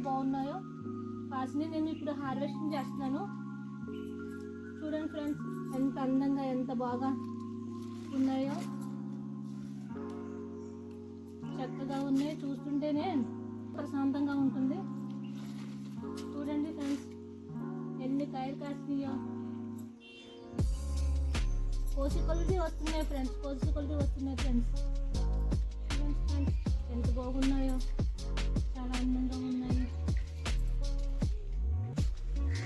బాగున్నాయో. వాటిని నేను ఇప్పుడు హార్వెస్టింగ్ చేస్తున్నాను. చూడండి ఫ్రెండ్స్, ఎంత అందంగా ఎంత బాగా ఉన్నాయో, చక్కగా ఉన్నాయి. చూస్తుంటేనే ప్రశాంతంగా ఉంటుంది. చూడండి ఫ్రెండ్స్, ఎన్ని కాయలు కాసినాయో. కోసి కొలిది వస్తున్నాయి ఫ్రెండ్స్, కోసి కొలిది వస్తున్నాయి ఫ్రెండ్స్. చూడండి ఫ్రెండ్స్, ఎంత బాగున్నాయో, చాలా అందంగా ఉన్నాయి.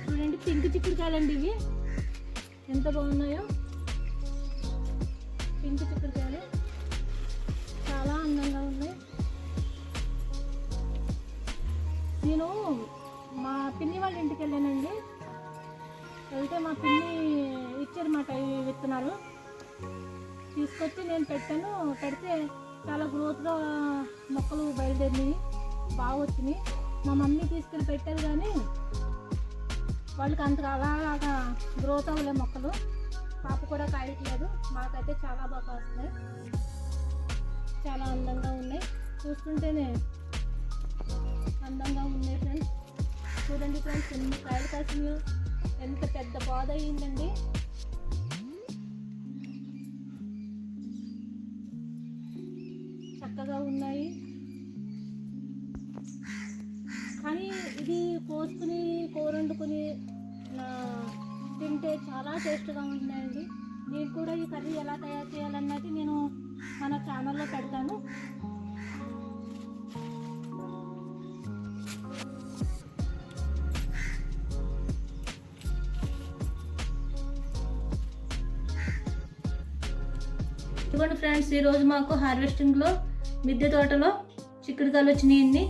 చూడండి, పింక్ చిక్కుడుకాయలండి ఇవి, ఎంత బాగున్నాయో. పింక్ చిక్కుడుకాయలు చాలా అందంగా ఉన్నాయి. నేను మా పిన్ని వాళ్ళ ఇంటికి వెళ్ళానండి. వెళ్తే మా పిన్ని ఇచ్చారన్నమాట ఈ విత్తనాలు. తీసుకొచ్చి నేను పెట్టాను. పెడితే చాలా గ్రోత్గా మొక్కలు బయలుదేరినాయి, బాగా వచ్చినాయి. మా మమ్మీ తీసుకెళ్ళి పెట్టారు, కానీ వాళ్ళకి అంతగా అలాగా గ్రోత్ అవ్వలే మొక్కలు. పాప కూడా కాయట్లేదు. మాకైతే చాలా బాగా వస్తున్నాయి, చాలా అందంగా ఉన్నాయి. చూస్తుంటేనే అందంగా ఉన్నాయి ఫ్రెండ్స్. చూడండి ఫ్రెండ్స్, ఎన్ని కాయలు కాసినాయో, ఎంత పెద్ద బాధ అయ్యిందండి. చక్కగా ఉన్నాయి. కానీ ఇది కోసుకుని కూర వండుకుని తింటే చాలా టేస్ట్గా ఉంటున్నాయండి. నేను కూడా ఈ కర్రీ ఎలా తయారు చేయాలన్నది నేను మన ఛానల్లో పెడతాను. ఇదిగోండి ఫ్రెండ్స్, ఈరోజు మాకు హార్వెస్టింగ్లో మిద్దె తోటలో చిక్కుడుకాయలు వచ్చినాయండి.